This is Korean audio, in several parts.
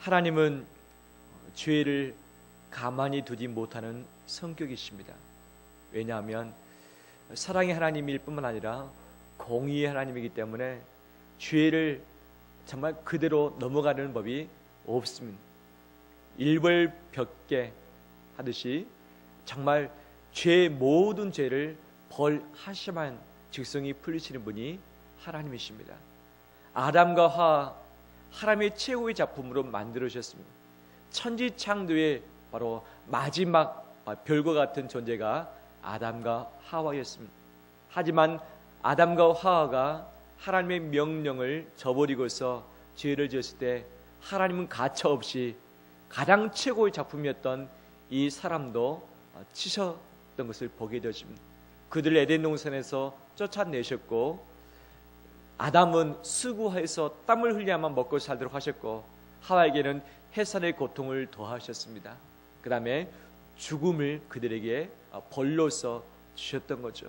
하나님은 죄를 가만히 두지 못하는 성격이십니다. 왜냐하면 사랑의 하나님일 뿐만 아니라 공의의 하나님이기 때문에 죄를 정말 그대로 넘어가는 법이 없습니다. 일벌백계 하듯이 정말 죄의 모든 죄를 벌하셔만 즉성이 풀리시는 분이 하나님이십니다. 아담과 하와 하나님의 최고의 작품으로 만들어주셨습니다. 천지창조의 바로 마지막 별과 같은 존재가 아담과 하와였습니다. 하지만 아담과 하와가 하나님의 명령을 저버리고서 죄를 지었을 때 하나님은 가차없이 가장 최고의 작품이었던 이 사람도 치셨던 것을 보게 되었습니다. 그들을 에덴 동산에서 쫓아내셨고 아담은 수고해서 땀을 흘려야만 먹고 살도록 하셨고 하와에게는 해산의 고통을 더하셨습니다. 그 다음에 죽음을 그들에게 벌로서 주셨던 거죠.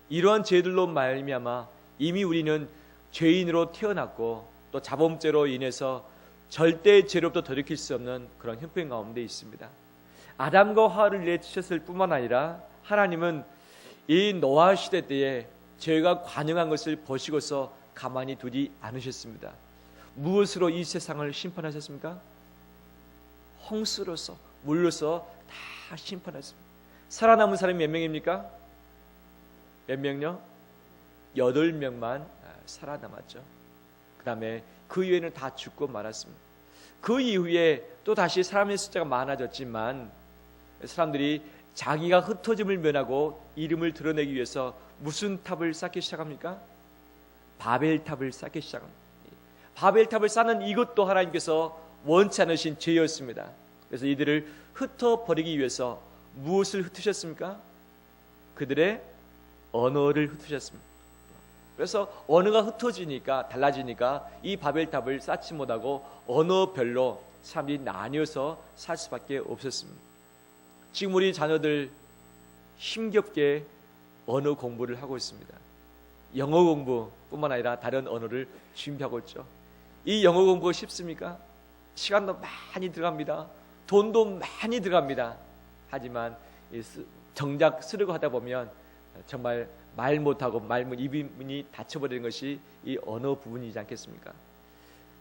이러한 죄들로 말미암아 이미 우리는 죄인으로 태어났고 또 자범죄로 인해서 절대 죄로부터 돌이킬 수 없는 그런 형편 가운데 있습니다. 아담과 하와를 내치셨을 뿐만 아니라 하나님은 이 노아 시대 때에 죄가 관영한 것을 보시고서 가만히 두지 않으셨습니다. 무엇으로 이 세상을 심판하셨습니까? 홍수로서, 물로서 다 심판하셨습니다. 살아남은 사람이 몇 명입니까? 몇 명요? 8명만 살아남았죠. 그 다음에 그 이후에는 다 죽고 말았습니다. 그 이후에 또 다시 사람의 숫자가 많아졌지만 사람들이 자기가 흩어짐을 면하고 이름을 드러내기 위해서 무슨 탑을 쌓기 시작합니까? 바벨탑을 쌓기 시작합니다. 바벨탑을 쌓는 이것도 하나님께서 원치 않으신 죄였습니다. 그래서 이들을 흩어버리기 위해서 무엇을 흩으셨습니까? 그들의 언어를 흩으셨습니다. 그래서 언어가 흩어지니까 달라지니까 이 바벨탑을 쌓지 못하고 언어별로 사람들이 나뉘어서 살 수밖에 없었습니다. 지금 우리 자녀들 힘겹게 언어 공부를 하고 있습니다. 영어 공부뿐만 아니라 다른 언어를 준비하고 있죠. 이 영어 공부가 쉽습니까? 시간도 많이 들어갑니다. 돈도 많이 들어갑니다. 하지만 정작 쓰려고 하다 보면 정말 말 못하고 입이 닫혀버리는 것이 이 언어 부분이지 않겠습니까?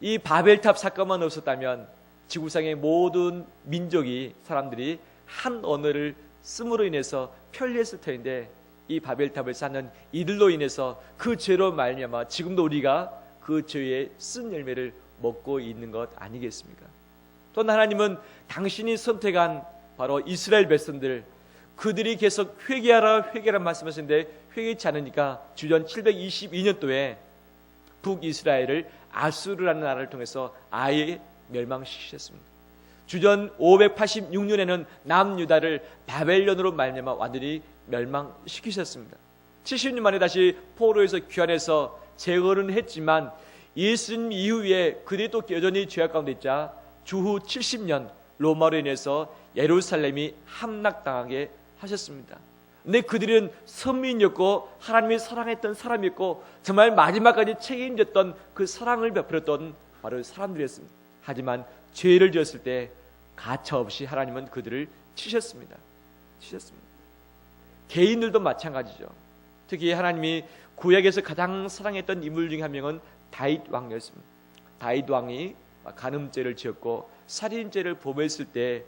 이 바벨탑 사건만 없었다면 지구상의 모든 민족이 사람들이 한 언어를 씀으로 인해서 편리했을 텐데 이 바벨탑을 쌓는 이들로 인해서 그 죄로 말미암아 지금도 우리가 그 죄의 쓴 열매를 먹고 있는 것 아니겠습니까? 또 하나님은 당신이 선택한 바로 이스라엘 백성들 그들이 계속 회개하라 말씀하시는데 회개치 않으니까 주전 722년도에 북이스라엘을 아수르라는 나라를 통해서 아예 멸망시키셨습니다. 주전 586년에는 남유다를 바벨론으로 말미암아 완전히 멸망시키셨습니다. 70년 만에 다시 포로에서 귀환해서 제거는 했지만 예수님 이후에 그들이 또 여전히 죄악 가운데 있자 주후 70년 로마로 인해서 예루살렘이 함락당하게 하셨습니다. 근데 그들은 선민이었고 하나님이 사랑했던 사람이었고 정말 마지막까지 책임졌던 그 사랑을 베풀었던 바로 사람들이었습니다. 하지만 죄를 지었을 때 가차없이 하나님은 그들을 치셨습니다. 개인들도 마찬가지죠. 특히 하나님이 구약에서 가장 사랑했던 인물 중에 한 명은 다윗 왕이었습니다. 다윗 왕이 간음죄를 지었고 살인죄를 범했을 때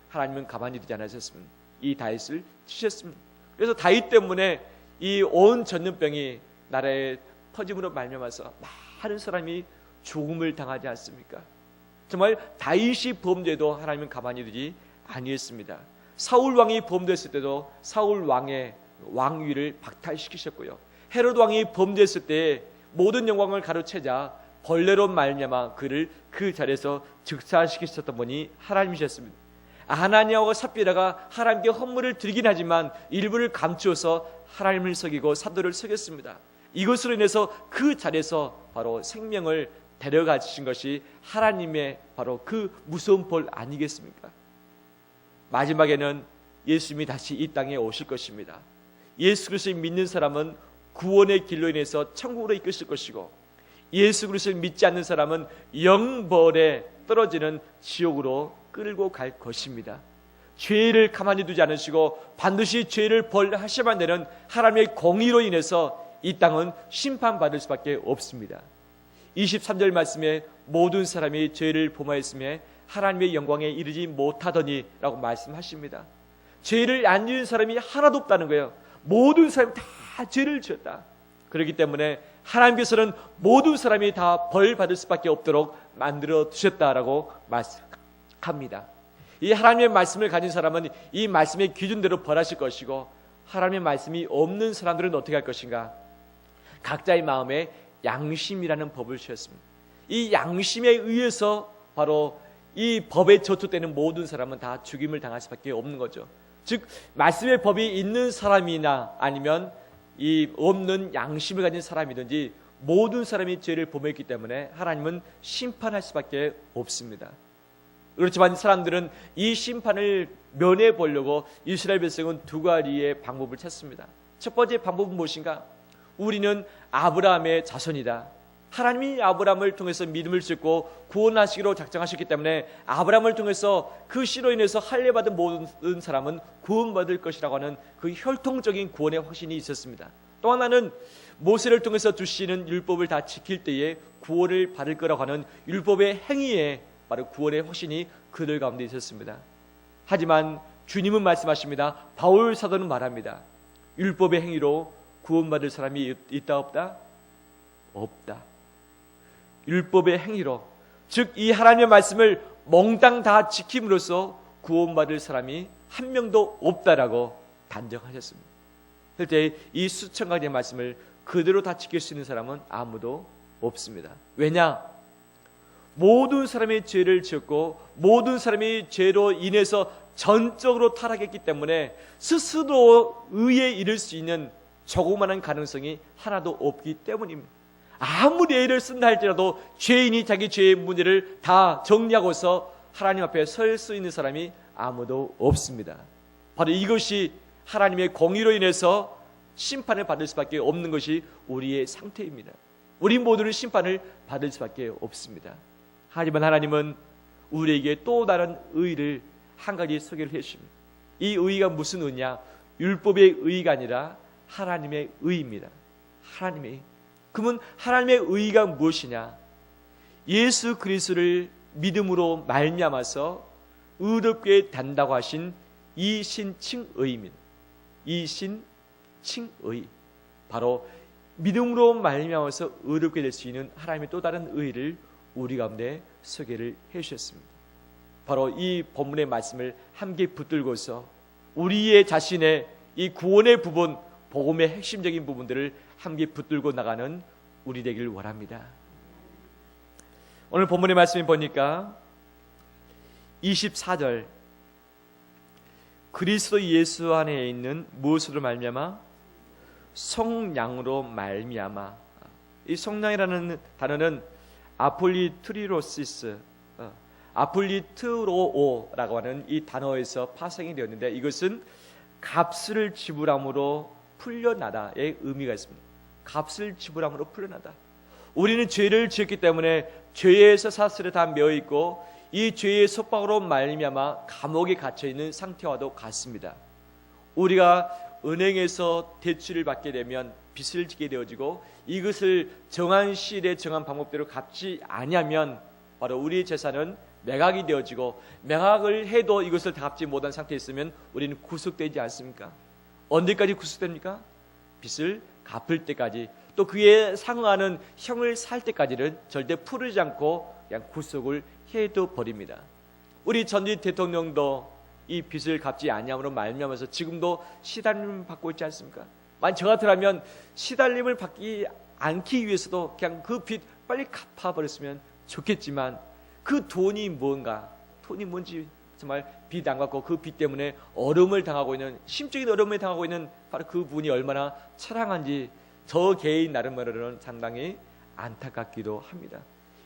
하나님은 가만히 두지 않으셨습니다. 이 다윗을 치셨습니다. 그래서 다윗 때문에 이 온 전염병이 나라에 퍼짐으로 말미암아서 많은 사람이 죽음을 당하지 않습니까? 정말 다윗이 범죄도 하나님은 가만히 두지 아니했습니다. 사울 왕이 범죄했을 때도 사울 왕의 왕위를 박탈시키셨고요. 헤롯 왕이 범죄했을 때 모든 영광을 가로채자 벌레로 말미암아 그를 그 자리에서 즉사시키셨던 분이 하나님이셨습니다. 아나니아와 삽비라가 하나님께 헌물을 드리긴 하지만 일부를 감추어서 하나님을 속이고 사도를 속였습니다. 이것으로 인해서 그 자리에서 바로 생명을 데려가 주신 것이 하나님의 바로 그 무서운 벌 아니겠습니까? 마지막에는 예수님이 다시 이 땅에 오실 것입니다. 예수 그리스도를 믿는 사람은 구원의 길로 인해서 천국으로 이끄실 것이고 예수 그리스도를 믿지 않는 사람은 영벌에 떨어지는 지옥으로 끌고 갈 것입니다. 죄를 가만히 두지 않으시고 반드시 죄를 벌하셔만 되는 하나님의 공의로 인해서 이 땅은 심판받을 수밖에 없습니다. 23절 말씀에 모든 사람이 죄를 범하였음에 하나님의 영광에 이르지 못하더니 라고 말씀하십니다. 죄를 안 지은 사람이 하나도 없다는 거예요. 모든 사람이 다 죄를 지었다. 그렇기 때문에 하나님께서는 모든 사람이 다 벌 받을 수밖에 없도록 만들어 두셨다라고 말씀합니다. 이 하나님의 말씀을 가진 사람은 이 말씀의 기준대로 벌하실 것이고, 하나님의 말씀이 없는 사람들은 어떻게 할 것인가? 각자의 마음에 양심이라는 법을 주셨습니다. 이 양심에 의해서 바로 이 법에 저촉되는 모든 사람은 다 죽임을 당할 수밖에 없는 거죠. 즉 말씀의 법이 있는 사람이나 아니면 이 없는 양심을 가진 사람이든지 모든 사람이 죄를 범했기 때문에 하나님은 심판할 수밖에 없습니다. 그렇지만 사람들은 이 심판을 면해 보려고 이스라엘 백성은 두 가지의 방법을 찾습니다. 첫 번째 방법은 무엇인가? 우리는 아브라함의 자손이다. 하나님이 아브라함을 통해서 믿음을 짓고 구원하시기로 작정하셨기 때문에 아브라함을 통해서 그 씨로 인해서 할례받은 모든 사람은 구원받을 것이라고 하는 그 혈통적인 구원의 확신이 있었습니다. 또 하나는 모세를 통해서 주시는 율법을 다 지킬 때에 구원을 받을 거라고 하는 율법의 행위에 바로 구원의 확신이 그들 가운데 있었습니다. 하지만 주님은 말씀하십니다. 바울 사도는 말합니다. 율법의 행위로 구원받을 사람이 있다 없다? 없다. 율법의 행위로, 즉 이 하나님의 말씀을 몽땅 다 지킴으로써 구원받을 사람이 한 명도 없다라고 단정하셨습니다. 그때 이 수천 가지의 말씀을 그대로 다 지킬 수 있는 사람은 아무도 없습니다. 왜냐? 모든 사람이 죄를 지었고 모든 사람이 죄로 인해서 전적으로 타락했기 때문에 스스로 의에 이를 수 있는 조그마한 가능성이 하나도 없기 때문입니다. 아무리 애를 쓴다 할지라도 죄인이 자기 죄의 문제를 다 정리하고서 하나님 앞에 설 수 있는 사람이 아무도 없습니다. 바로 이것이 하나님의 공의로 인해서 심판을 받을 수밖에 없는 것이 우리의 상태입니다. 우리 모두는 심판을 받을 수밖에 없습니다. 하지만 하나님은 우리에게 또 다른 의의를 한 가지 소개를 해주십니다. 이 의의가 무슨 의냐? 율법의 의의가 아니라 하나님의 의의입니다. 하나님의. 그러면 하나님의 의의가 무엇이냐? 예수 그리스도를 믿음으로 말미암아서 의롭게 된다고 하신 이신칭의입니다. 이신칭의. 바로 믿음으로 말미암아서 의롭게 될 수 있는 하나님의 또 다른 의의를 우리 가운데 소개를 해주셨습니다. 바로 이 본문의 말씀을 함께 붙들고서 우리의 자신의 이 구원의 부분, 복음의 핵심적인 부분들을 함께 붙들고 나가는 우리 되길 원합니다. 오늘 본문의 말씀을 보니까 24절, 그리스도 예수 안에 있는 무엇으로 말미암아? 성량으로 말미암아. 이 성량이라는 단어는 아폴리트리로시스, 아폴리트로오라고 하는 이 단어에서 파생이 되었는데, 이것은 값을 지불함으로 풀려나다의 의미가 있습니다. 값을 지불함으로 풀려나다. 우리는 죄를 지었기 때문에 죄에서 사슬에 다 매어 있고 이 죄의 속박으로 말미암아 감옥에 갇혀 있는 상태와도 같습니다. 우리가 은행에서 대출을 받게 되면 빚을 지게 되어지고 이것을 정한 시일에 정한 방법대로 갚지 아니하면 바로 우리의 재산은 매각이 되어지고, 매각을 해도 이것을 다 갚지 못한 상태에 있으면 우리는 구속되지 않습니까? 언제까지 구속됩니까? 빚을 갚을 때까지, 또 그에 상응하는 형을 살 때까지는 절대 풀지 않고 그냥 구속을 해도 버립니다. 우리 전직 대통령도 이 빚을 갚지 아니함으로 말미암아서 지금도 시달림을 받고 있지 않습니까? 만약 저 같으라면 시달림을 받지 않기 위해서도 그냥 그 빚 빨리 갚아버렸으면 좋겠지만, 그 돈이 뭔가, 돈이 뭔지 정말 빚 안 갚고 그 빚 때문에 어려움을 당하고 있는, 심적인 어려움을 당하고 있는 바로 그 분이 얼마나 처량한지 저 개인 나름으로는 상당히 안타깝기도 합니다.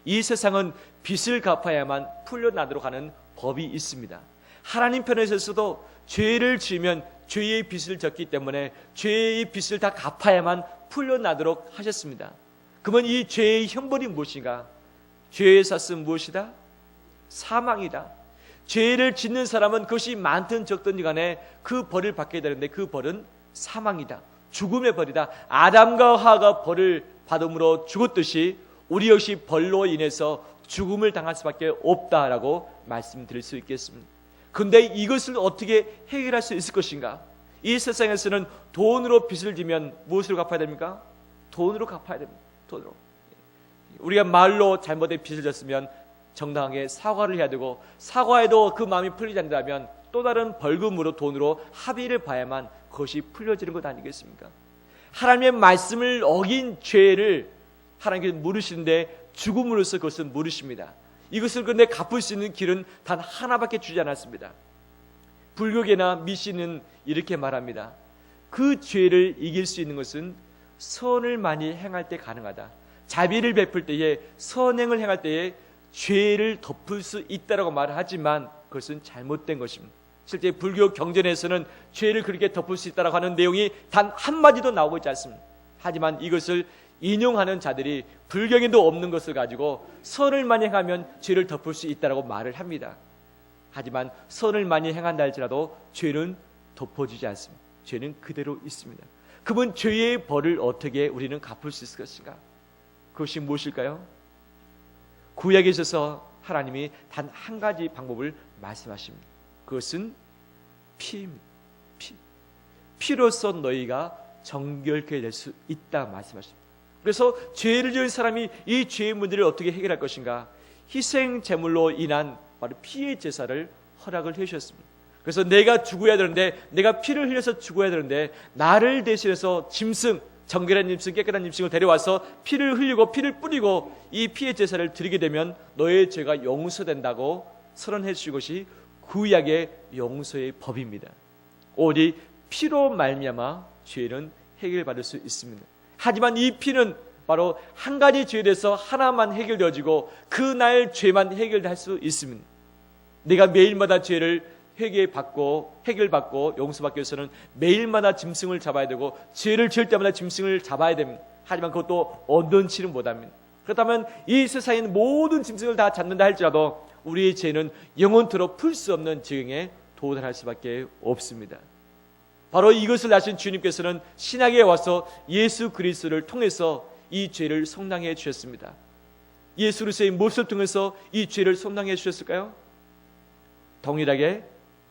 이 세상은 빚을 갚아야만 풀려나도록 하는 법이 있습니다. 하나님 편에서도 죄를 지으면 죄의 빚을 졌기 때문에 죄의 빚을 다 갚아야만 풀려나도록 하셨습니다. 그러면 이 죄의 형벌이 무엇인가? 죄의 삭은 무엇이다? 사망이다. 죄를 짓는 사람은 그것이 많든 적든 간에 그 벌을 받게 되는데 그 벌은 사망이다. 죽음의 벌이다. 아담과 하와가 벌을 받음으로 죽었듯이 우리 역시 벌로 인해서 죽음을 당할 수밖에 없다라고 말씀드릴 수 있겠습니다. 그런데 이것을 어떻게 해결할 수 있을 것인가? 이 세상에서는 돈으로 빚을 지면 무엇으로 갚아야 됩니까? 돈으로 갚아야 됩니다. 돈으로. 우리가 말로 잘못된 빚을 졌으면 정당하게 사과를 해야 되고, 사과해도 그 마음이 풀리지 않는다면 또 다른 벌금으로 돈으로 합의를 봐야만 그것이 풀려지는 것 아니겠습니까? 하나님의 말씀을 어긴 죄를 하나님께서 물으시는데 죽음으로써 그것을 물으십니다. 이것을 그런데 갚을 수 있는 길은 단 하나밖에 주지 않았습니다. 불교계나 미신은 이렇게 말합니다. 그 죄를 이길 수 있는 것은 선을 많이 행할 때 가능하다. 자비를 베풀 때에, 선행을 행할 때에 죄를 덮을 수 있다라고 말을 하지만 그것은 잘못된 것입니다. 실제 불교 경전에서는 죄를 그렇게 덮을 수 있다라고 하는 내용이 단 한마디도 나오고 있지 않습니다. 하지만 이것을 인용하는 자들이 불경에도 없는 것을 가지고 선을 많이 행하면 죄를 덮을 수 있다라고 말을 합니다. 하지만 선을 많이 행한다 할지라도 죄는 덮어지지 않습니다. 죄는 그대로 있습니다. 그러면 죄의 벌을 어떻게 우리는 갚을 수 있을 것인가? 그것이 무엇일까요? 구약에 있어서 하나님이 단 한 가지 방법을 말씀하십니다. 그것은 피입니다. 피로써 너희가 정결케 될 수 있다 말씀하십니다. 그래서 죄를 지은 사람이 이 죄의 문제를 어떻게 해결할 것인가? 희생 제물로 인한 바로 피의 제사를 허락을 해주셨습니다. 그래서 내가 죽어야 되는데, 내가 피를 흘려서 죽어야 되는데, 나를 대신해서 짐승, 정결한 짐승, 깨끗한 짐승을 데려와서 피를 흘리고 피를 뿌리고 이 피의 제사를 드리게 되면 너의 죄가 용서된다고 선언해 주신 것이 구약의 용서의 법입니다. 오직 피로 말미암아 죄는 해결받을 수 있습니다. 하지만 이 피는 바로 한 가지 죄에 대해서 하나만 해결되어지고 그날 죄만 해결할 수 있습니다. 내가 매일마다 죄를 해결받고 용서받기 위해서는 매일마다 짐승을 잡아야 되고, 죄를 지을 때마다 짐승을 잡아야 됩니다. 하지만 그것도 온전치는 못합니다. 그렇다면 이 세상에 있는 모든 짐승을 다 잡는다 할지라도 우리의 죄는 영원토록 풀 수 없는 지경에 도달할 수밖에 없습니다. 바로 이것을 아신 주님께서는 신약에 와서 예수 그리스도를 통해서 이 죄를 속량해 주셨습니다. 예수 그리스도의 무엇을 통해서 이 죄를 속량해 주셨을까요? 동일하게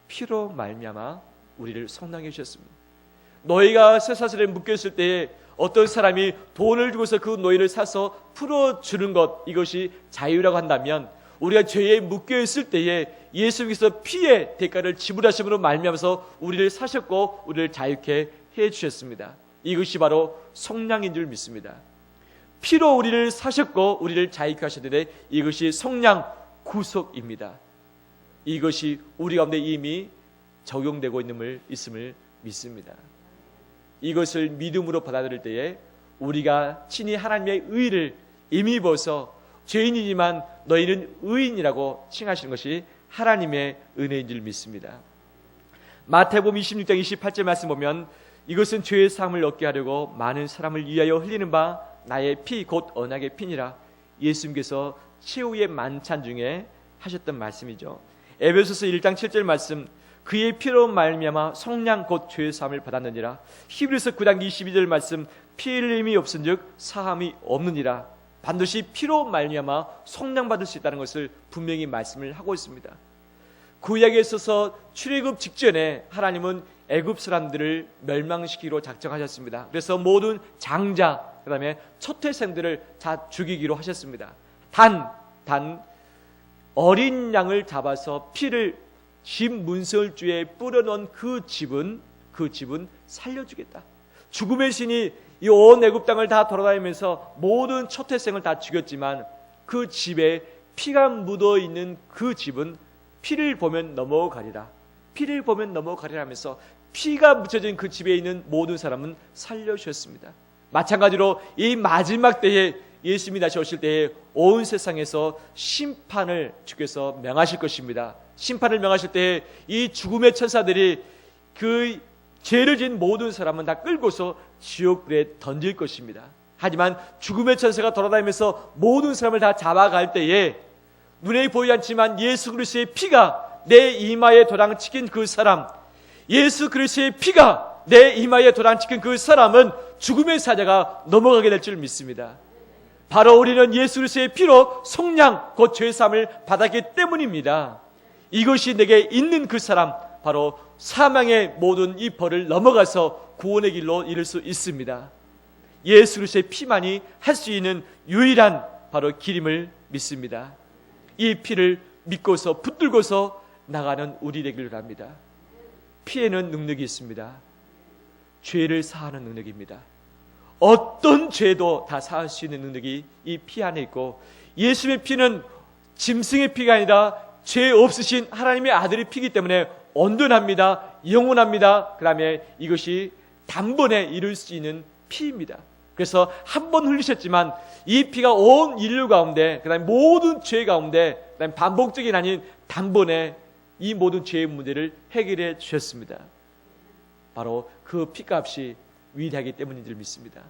피로 말미암아 우리를 속량해 주셨습니다. 너희가 쇠사슬에 묶였을 때에 어떤 사람이 돈을 주고서 그 노예를 사서 풀어주는 것, 이것이 자유라고 한다면, 우리가 죄에 묶여있을 때에 예수께서 피의 대가를 지불하심으로 말미암아서 우리를 사셨고 우리를 자유케 해주셨습니다. 이것이 바로 속량인 줄 믿습니다. 피로 우리를 사셨고 우리를 자유케 하셨는데 이것이 속량, 구속입니다. 이것이 우리 가운데 이미 적용되고 있음을 믿습니다. 이것을 믿음으로 받아들일 때에 우리가 친히 하나님의 의를 힘입어서 죄인이지만 너희는 의인이라고 칭하시는 것이 하나님의 은혜인 줄 믿습니다. 마태복음 26장 28절 말씀 보면, 이것은 죄의 사함을 얻게 하려고 많은 사람을 위하여 흘리는 바 나의 피 곧 언약의 피니라. 예수님께서 최후의 만찬 중에 하셨던 말씀이죠. 에베소서 1장 7절 말씀, 그의 피로 말미암아 속량 곧 죄의 사함을 받았느니라. 히브리서 9장 22절 말씀, 피 흘림이 없은즉 사함이 없느니라. 반드시 피로 말미암아 속량받을 수 있다는 것을 분명히 말씀을 하고 있습니다. 구약에 있어서 출애굽 직전에 하나님은 애굽 사람들을 멸망시키기로 작정하셨습니다. 그래서 모든 장자, 그 다음에 초태생들을 다 죽이기로 하셨습니다. 단 어린 양을 잡아서 피를 집 문설주에 뿌려놓은 그 집은 살려주겠다. 죽음의 신이 이 온 애굽 땅을 다 돌아다니면서 모든 초태생을 다 죽였지만 그 집에 피가 묻어있는 그 집은 피를 보면 넘어가리라. 피를 보면 넘어가리라 하면서 피가 묻혀진 그 집에 있는 모든 사람은 살려주셨습니다. 마찬가지로 이 마지막 때에 예수님이 다시 오실 때에 온 세상에서 심판을 주께서 명하실 것입니다. 심판을 명하실 때에 이 죽음의 천사들이 그 죄를 지은 모든 사람은 다 끌고서 지옥불에 던질 것입니다. 하지만 죽음의 천사가 돌아다니면서 모든 사람을 다 잡아갈 때에 눈에 보이지 않지만 예수 그리스도의 피가 내 이마에 도랑치킨 그 사람, 예수 그리스도의 피가 내 이마에 도랑치킨 그 사람은 죽음의 사자가 넘어가게 될 줄 믿습니다. 바로 우리는 예수 그리스도의 피로 속량 곧 죄사함을 받았기 때문입니다. 이것이 내게 있는 그 사람, 바로 사망의 모든 이 벌을 넘어가서 구원의 길로 이룰 수 있습니다. 예수 그리스도의 피만이 할 수 있는 유일한 바로 길임을 믿습니다. 이 피를 믿고서 붙들고서 나가는 우리 되기를 합니다. 피에는 능력이 있습니다. 죄를 사하는 능력입니다. 어떤 죄도 다 사할 수 있는 능력이 이 피 안에 있고, 예수의 피는 짐승의 피가 아니라 죄 없으신 하나님의 아들의 피이기 때문에 온전합니다. 영원합니다. 그 다음에 이것이 단번에 이룰 수 있는 피입니다. 그래서 한 번 흘리셨지만 이 피가 온 인류 가운데, 그 다음에 모든 죄 가운데, 그 다음에 반복적인 아닌 단번에 이 모든 죄의 문제를 해결해 주셨습니다. 바로 그 피값이 위대하기 때문인 줄 믿습니다.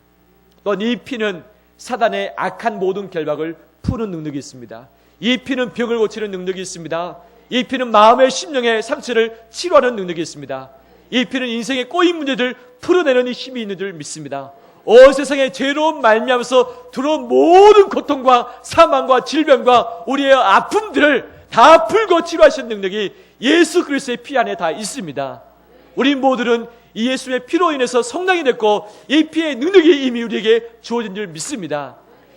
또 이 피는 사단의 악한 모든 결박을 푸는 능력이 있습니다. 이 피는 병을 고치는 능력이 있습니다. 이 피는 마음의 심령의 상처를 치료하는 능력이 있습니다. 이 피는 인생의 꼬인 문제들 풀어내는 힘이 있는 줄 믿습니다. 온 세상에 죄로 말미암아서 들어온 모든 고통과 사망과 질병과 우리의 아픔들을 다 풀고 치료하시는 능력이 예수 그리스도의 피 안에 다 있습니다. 우리 모두는 이 예수의 피로 인해서 성장이 됐고, 이 피의 능력이 이미 우리에게 주어진 줄 믿습니다.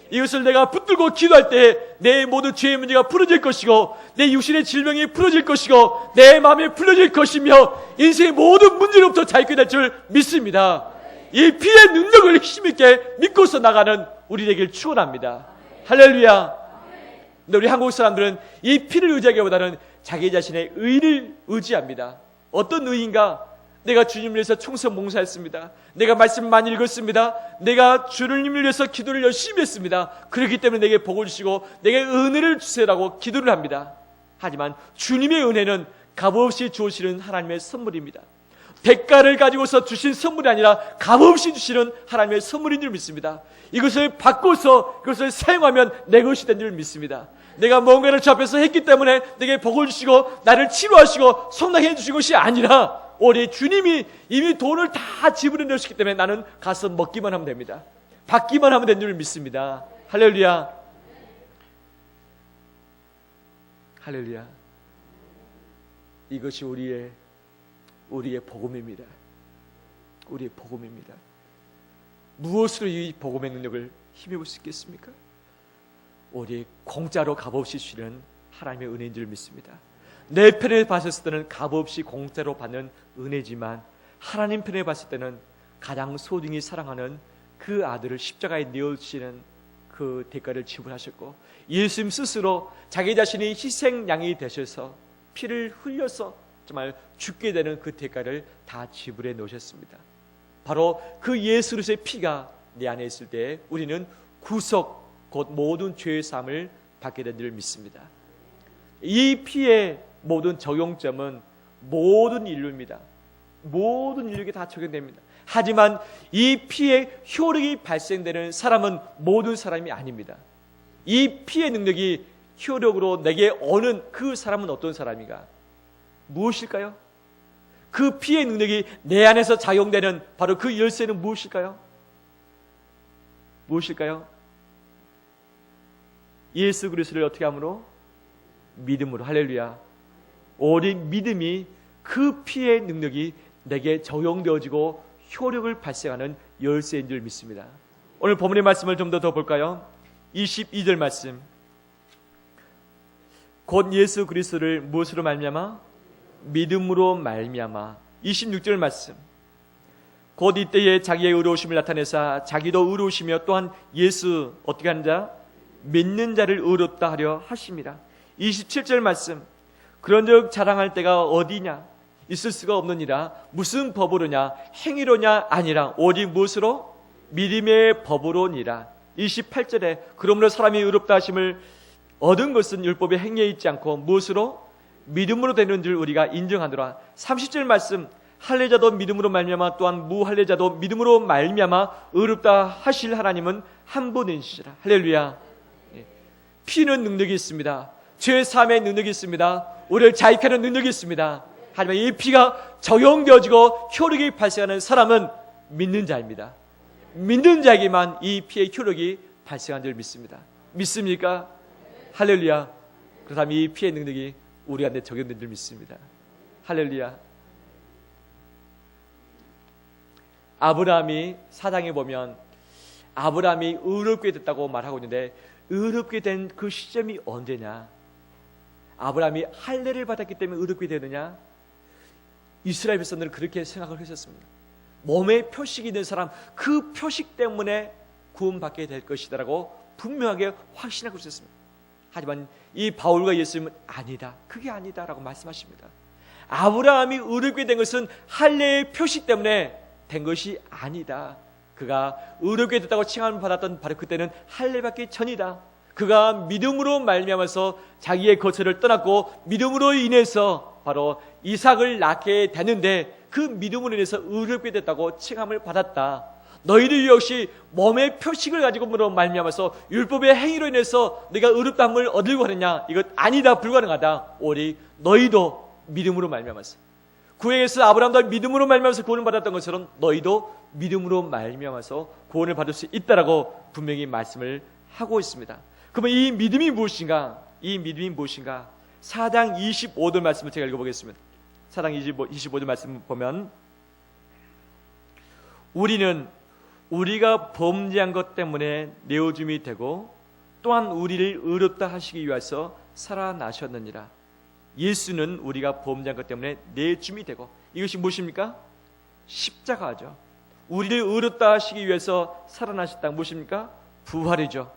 이것을 내가 붙들고 기도할 때 내 모든 죄의 문제가 풀어질 것이고, 내 육신의 질병이 풀어질 것이고, 내 마음이 풀어질 것이며, 인생의 모든 문제로부터 자유케 될 줄 믿습니다. 이 피의 능력을 힘있게 믿고서 나가는 우리 되길 축원합니다. 할렐루야. 근데 우리 한국 사람들은 이 피를 의지하기보다는 자기 자신의 의를 의지합니다. 어떤 의인가? 내가 주님을 위해서 충성 봉사했습니다. 내가 말씀 많이 읽었습니다. 내가 주님을 위해서 기도를 열심히 했습니다. 그렇기 때문에 내게 복을 주시고 내게 은혜를 주세요라고 기도를 합니다. 하지만 주님의 은혜는 값없이 주시는 하나님의 선물입니다. 대가를 가지고서 주신 선물이 아니라 값없이 주시는 하나님의 선물인 줄 믿습니다. 이것을 받고서 그것을 사용하면 내 것이 된 줄 믿습니다. 내가 뭔가를 주 앞에서 했기 때문에 내게 복을 주시고 나를 치료하시고 성장해 주신 것이 아니라 우리 주님이 이미 돈을 다 지불해 놓으셨기 때문에 나는 가서 먹기만 하면 됩니다. 받기만 하면 된 줄 믿습니다. 할렐루야. 할렐루야. 이것이 우리의 복음입니다. 우리의 복음입니다. 무엇으로 이 복음의 능력을 힘입을 수 있겠습니까? 우리 공짜로 값없이 주시는 하나님의 은혜인 줄 믿습니다. 내 편에 봤을 때는 값없이 공짜로 받는 은혜지만, 하나님 편에 봤을 때는 가장 소중히 사랑하는 그 아들을 십자가에 내어주시는 그 대가를 지불하셨고, 예수님 스스로 자기 자신이 희생양이 되셔서 피를 흘려서 정말 죽게 되는 그 대가를 다 지불해 놓으셨습니다. 바로 그 예수 그리스도의 피가 내 안에 있을 때 우리는 구속, 곧 모든 죄의 사함을 받게 된 줄 믿습니다. 이 피의 모든 적용점은 모든 인류입니다. 모든 인류에게 다 적용됩니다. 하지만 이 피의 효력이 발생되는 사람은 모든 사람이 아닙니다. 이 피의 능력이 효력으로 내게 오는 그 사람은 어떤 사람인가? 무엇일까요? 그 피의 능력이 내 안에서 작용되는 바로 그 열쇠는 무엇일까요? 무엇일까요? 예수 그리스도를 어떻게 함으로? 믿음으로. 할렐루야. 우리 믿음이 그 피의 능력이 내게 적용되어지고 효력을 발생하는 열쇠인 줄 믿습니다. 오늘 본문의 말씀을 좀 더 볼까요? 22절 말씀. 곧 예수 그리스도를 무엇으로 말미암아? 믿음으로 말미암아. 26절 말씀. 곧 이때에 자기의 의로우심을 나타내사 자기도 의로우시며 또한 예수 어떻게 하는 자? 믿는 자를 의롭다 하려 하심이라. 27절 말씀. 그런즉 자랑할 때가 어디냐? 있을 수가 없느니라. 무슨 법으로냐? 행위로냐? 아니라 오직 무엇으로? 믿음의 법으로니라. 28절에 그러므로 사람이 의롭다 하심을 얻은 것은 율법의 행위에 있지 않고 무엇으로? 믿음으로 되는 줄 우리가 인정하노라. 30절 말씀. 할례자도 믿음으로 말미암아 또한 무할례자도 믿음으로 말미암아 의롭다 하실 하나님은 한 분이시라. 할렐루야. 피는 능력이 있습니다. 죄 사함의 능력이 있습니다. 우리를 자익하는 능력이 있습니다. 하지만 이 피가 적용되어지고 효력이 발생하는 사람은 믿는 자입니다. 믿는 자에게만 이 피의 효력이 발생한 줄 믿습니다. 믿습니까? 할렐루야. 그렇다면 이 피의 능력이 우리한테 적용된 줄 믿습니다. 할렐루야. 아브라함이 사장에 보면 아브라함이 의롭게 됐다고 말하고 있는데, 의롭게 된 그 시점이 언제냐? 아브라함이 할례를 받았기 때문에 의롭게 되느냐? 이스라엘 백성들은 그렇게 생각을 했었습니다. 몸에 표식이 있는 사람, 그 표식 때문에 구원받게 될 것이다라고 분명하게 확신하고 있었습니다. 하지만 이 바울과 예수님은 아니다, 그게 아니다라고 말씀하십니다. 아브라함이 의롭게 된 것은 할례의 표식 때문에 된 것이 아니다. 그가 의롭게 됐다고 칭함을 받았던 바로 그때는 할례받기 전이다. 그가 믿음으로 말미암아서 자기의 거처를 떠났고 믿음으로 인해서 바로 이삭을 낳게 되는데, 그 믿음으로 인해서 의롭게 됐다고 칭함을 받았다. 너희들 역시 몸의 표식을 가지고 말미암아서 율법의 행위로 인해서 네가 의롭다함을 얻으려고 하느냐? 이것 아니다, 불가능하다. 오직 너희도 믿음으로 말미암아서, 구약에서 아브라함도 믿음으로 말미암아서 구원을 받았던 것처럼 너희도 믿음으로 말미암아서 구원을 받을 수 있다라고 분명히 말씀을 하고 있습니다. 그러면 이 믿음이 무엇인가? 이 믿음이 무엇인가? 4장 25절 말씀을 제가 읽어보겠습니다. 4장 25절 말씀 보면, 우리는 우리가 범죄한 것 때문에 내어줌이 되고 또한 우리를 의롭다 하시기 위해서 살아나셨느니라. 예수는 우리가 범죄한 것 때문에 내줌이 되고, 이것이 무엇입니까? 십자가죠. 우리를 의롭다 하시기 위해서 살아나셨다. 무엇입니까? 부활이죠.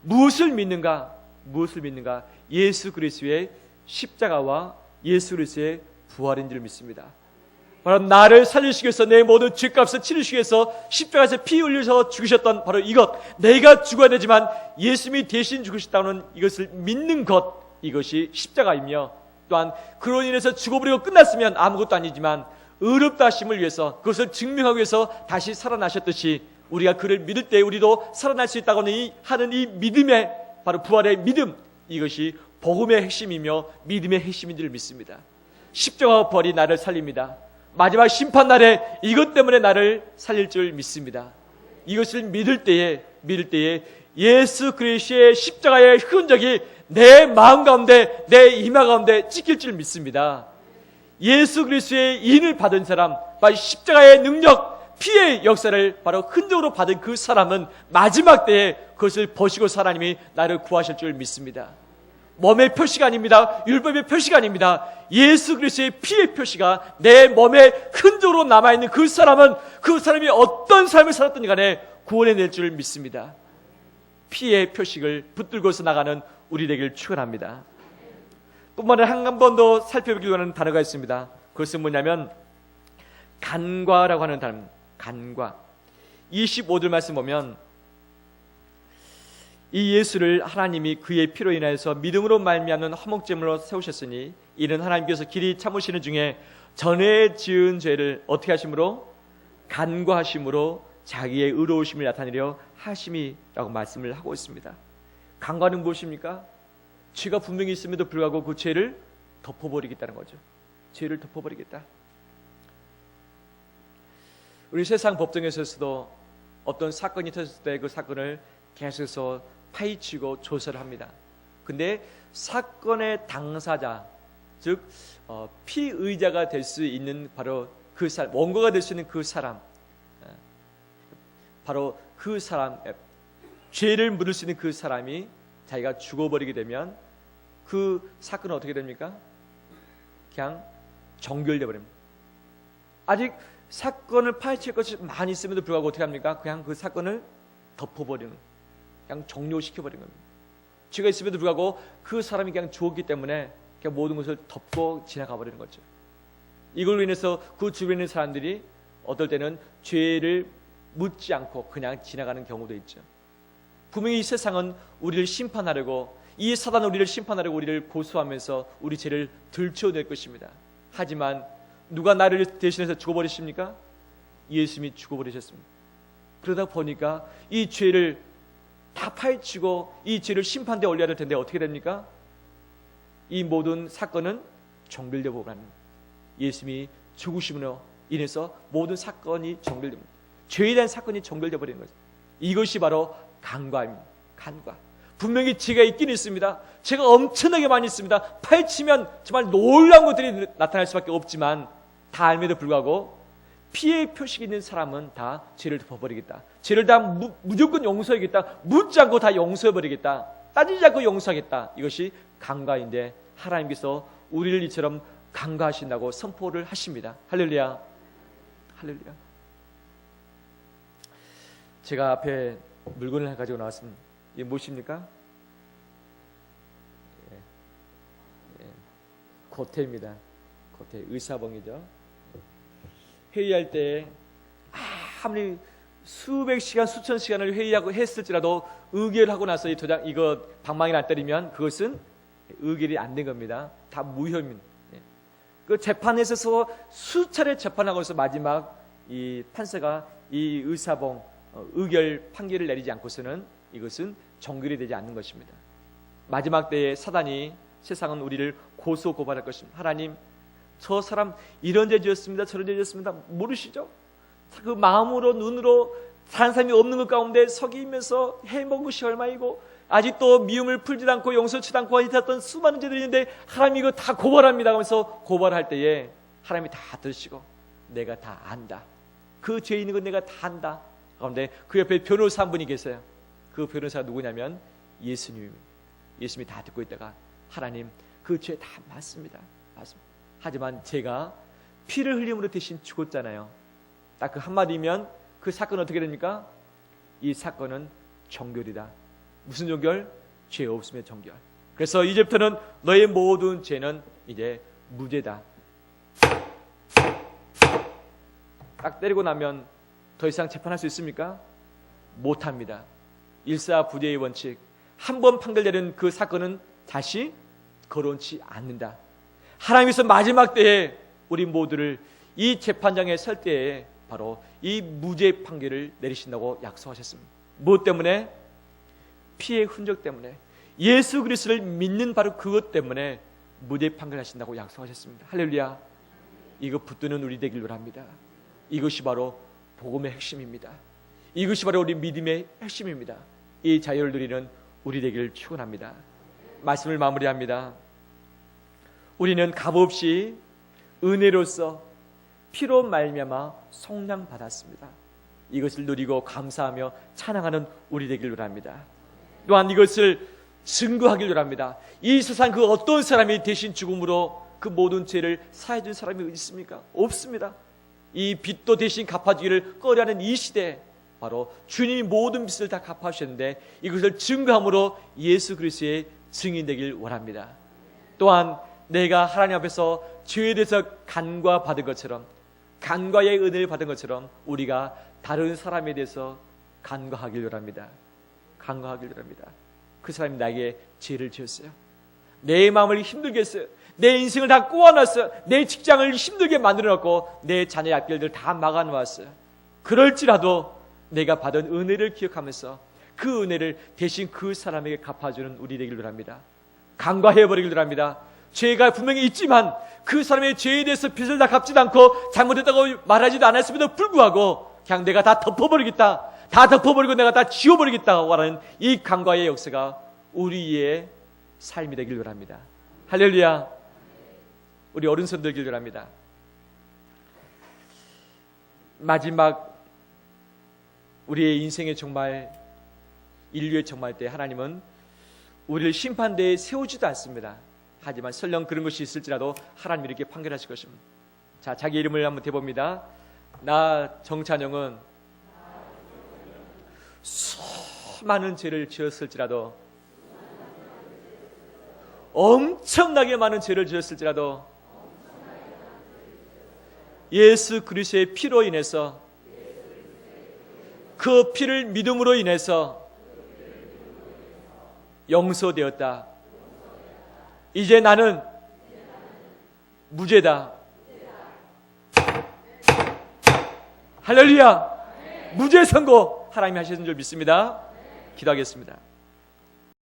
무엇을 믿는가? 무엇을 믿는가? 예수 그리스도의 십자가와 예수 그리스도의 부활인 줄 믿습니다. 바로 나를 살리시기 위해서, 내 모든 죄값을 치르시기 위해서 십자가에서 피 흘려서 죽으셨던 바로 이것, 내가 죽어야 되지만 예수님이 대신 죽으셨다는 이것을 믿는 것, 이것이 십자가이며, 또한 그로 인해서 죽어버리고 끝났으면 아무것도 아니지만 의롭다 하심을 위해서, 그것을 증명하기 위해서 다시 살아나셨듯이 우리가 그를 믿을 때 우리도 살아날 수 있다고 하는 이 믿음의, 바로 부활의 믿음, 이것이 복음의 핵심이며 믿음의 핵심인 줄 믿습니다. 십자가와 부활이 나를 살립니다. 마지막 심판날에 이것 때문에 나를 살릴 줄 믿습니다. 이것을 믿을 때에 예수 그리스도의 십자가의 흔적이 내 마음 가운데, 내 이마 가운데 찍힐 줄 믿습니다. 예수 그리스도의 인을 받은 사람, 바로 십자가의 능력, 피의 역사를 바로 흔적으로 받은 그 사람은 마지막 때에 그것을 보시고 하나님이 나를 구하실 줄 믿습니다. 몸의 표시가 아닙니다. 율법의 표시가 아닙니다. 예수 그리스도의 피의 표시가 내 몸에 흔적으로 남아있는 그 사람은, 그 사람이 어떤 삶을 살았든 간에 구원해낼 줄 믿습니다. 피의 표식을 붙들고서 나가는 우리 되길 축원합니다. 뿐만 아니라 한 번 더 살펴보기로 하는 단어가 있습니다. 그것은 뭐냐면 간과라고 하는 단어. 간과. 25절 말씀 보면, 이 예수를 하나님이 그의 피로 인하여서 믿음으로 말미암는 화목제물로 세우셨으니 이는 하나님께서 길이 참으시는 중에 전에 지은 죄를 어떻게 하심으로? 간과하심으로 자기의 의로우심을 나타내려 하심이라고 말씀을 하고 있습니다. 간과는 무엇입니까? 죄가 분명히 있음에도 불구하고 그 죄를 덮어버리겠다는 거죠. 죄를 덮어버리겠다. 우리 세상 법정에서도 어떤 사건이 터졌을 때 그 사건을 계속해서 파헤치고 조사를 합니다. 근데 사건의 당사자, 즉 피의자가 될 수 있는 바로 그 사람, 원고가 될 수 있는 그 사람, 바로 그 사람, 죄를 물을 수 있는 그 사람이 자기가 죽어버리게 되면 그 사건은 어떻게 됩니까? 그냥 종결되어 버립니다. 아직 사건을 파헤칠 것이 많이 있음에도 불구하고 어떻게 합니까? 그냥 그 사건을 덮어버리는, 그냥 종료시켜버리는 겁니다. 죄가 있음에도 불구하고 그 사람이 그냥 죽었기 때문에 그냥 모든 것을 덮고 지나가 버리는 거죠. 이걸로 인해서 그 주변에 있는 사람들이 어떨 때는 죄를 묻지 않고 그냥 지나가는 경우도 있죠. 분명히 이 세상은 우리를 심판하려고, 이 사단은 우리를 심판하려고 우리를 고소하면서 우리 죄를 들춰낼 것입니다. 하지만 누가 나를 대신해서 죽어버리십니까? 예수님이 죽어버리셨습니다. 그러다 보니까 이 죄를 다 파헤치고 이 죄를 심판대에 올려야 될 텐데 어떻게 됩니까? 이 모든 사건은 종결되어 가는, 예수님이 죽으심으로 인해서 모든 사건이 종결됩니다. 죄에 대한 사건이 종결되어 버리는 거죠. 이것이 바로 간과입니다. 간과. 분명히 죄가 있긴 있습니다. 죄가 엄청나게 많이 있습니다. 파헤치면 정말 놀라운 것들이 나타날 수밖에 없지만, 다 알면에도 불구하고 피해 표식이 있는 사람은 다 죄를 덮어버리겠다. 죄를 다 무조건 용서하겠다. 묻지 않고 다 용서해버리겠다. 따지지 않고 용서하겠다. 이것이 간과인데, 하나님께서 우리를 이처럼 간과하신다고 선포를 하십니다. 할렐루야. 할렐루야. 제가 앞에 물건을 가지고 나왔습니다. 이게 무엇입니까? 고태입니다. 고태, 의사봉이죠. 회의할 때 아무리 수백 시간, 수천 시간을 회의하고 했을지라도 의결하고 나서 이 도장, 이거 방망이를 안 때리면 그것은 의결이 안 된 겁니다. 다 무효입니다. 그 재판에서 수차례 재판하고서 마지막 이 판사가 이 의사봉 의결 판결을 내리지 않고서는 이것은 종결이 되지 않는 것입니다. 마지막 때에 사단이, 세상은 우리를 고소 고발할 것입니다. 하나님, 저 사람 이런 죄 지었습니다, 저런 죄 지었습니다. 모르시죠? 그 마음으로, 눈으로 다른 사람이 없는 것 가운데 속이면서 해먹은 것이 얼마이고 아직도 미움을 풀지도 않고 용서치도 않고 있었던 수많은 죄들이 있는데 하나님 이거 다 고발합니다 하면서 고발할 때에 하나님이 다 들으시고 내가 다 안다. 그 죄 있는 건 내가 다 안다. 그런데 그 옆에 변호사 한 분이 계세요. 그 변호사가 누구냐면 예수님입니다. 예수님이 다 듣고 있다가 하나님 그 죄 다 맞습니다. 맞습니다. 하지만 제가 피를 흘림으로 대신 죽었잖아요. 딱 그 한마디면 그 사건은 어떻게 됩니까? 이 사건은 정결이다. 무슨 정결? 죄 없음의 정결. 그래서 이제부터는 너의 모든 죄는 이제 무죄다. 딱 때리고 나면 더 이상 재판할 수 있습니까? 못합니다. 일사부재의 원칙. 한 번 판결되는 그 사건은 다시 거론치 않는다. 하나님께서 마지막 때에 우리 모두를 이 재판장에 설 때에 바로 이 무죄 판결을 내리신다고 약속하셨습니다. 무엇 때문에? 피의 흔적 때문에, 예수 그리스도를 믿는 바로 그것 때문에 무죄 판결하신다고 약속하셨습니다. 할렐루야. 이거 붙드는 우리 되길 원합니다. 이것이 바로 복음의 핵심입니다. 이것이 바로 우리 믿음의 핵심입니다. 이 자유를 누리는 우리 되기를 축원합니다. 말씀을 마무리합니다. 우리는 값없이 은혜로서 피로 말미암아 속량 받았습니다. 이것을 누리고 감사하며 찬양하는 우리 되기를 원합니다. 또한 이것을 증거하기를 원합니다. 이 세상 그 어떤 사람이 대신 죽음으로 그 모든 죄를 사해 준 사람이 어디 있습니까? 없습니다. 이 빚도 대신 갚아주기를 꺼려하는 이 시대에 바로 주님이 모든 빚을 다 갚아주셨는데 이것을 증거함으로 예수 그리스도의 증인 되길 원합니다. 또한 내가 하나님 앞에서 죄에 대해서 간과받은 것처럼, 간과의 은혜를 받은 것처럼 우리가 다른 사람에 대해서 간과하길 원합니다. 간과하길 원합니다. 그 사람이 나에게 죄를 지었어요. 내 마음을 힘들게 했어요. 내 인생을 다 꼬아놨어요. 내 직장을 힘들게 만들어놨고 내 자녀의 앞길들 다 막아놓았어요. 그럴지라도 내가 받은 은혜를 기억하면서 그 은혜를 대신 그 사람에게 갚아주는 우리 되길 원합니다. 간과해버리길 원합니다. 죄가 분명히 있지만 그 사람의 죄에 대해서 빚을 다 갚지도 않고 잘못했다고 말하지도 않았음에도 불구하고 그냥 내가 다 덮어버리겠다, 다 덮어버리고 내가 다 지워버리겠다고 하는 이 간과의 역사가 우리의 삶이 되길 원합니다. 할렐루야. 우리 어른손 들길 원합니다. 마지막 우리의 인생의 정말, 인류의 정말 때 하나님은 우리를 심판대에 세우지도 않습니다. 하지만 설령 그런 것이 있을지라도 하나님이 이렇게 판결하실 것입니다. 자, 자기 이름을 한번 대봅니다. 나 정찬영은 수많은 죄를 지었을지라도, 엄청나게 많은 죄를 지었을지라도 예수 그리스도의 피로 인해서, 그 피를 믿음으로 인해서 용서되었다. 이제 나는 무죄다. 할렐루야. 무죄 선고 하나님이 하시는 줄 믿습니다. 기도하겠습니다.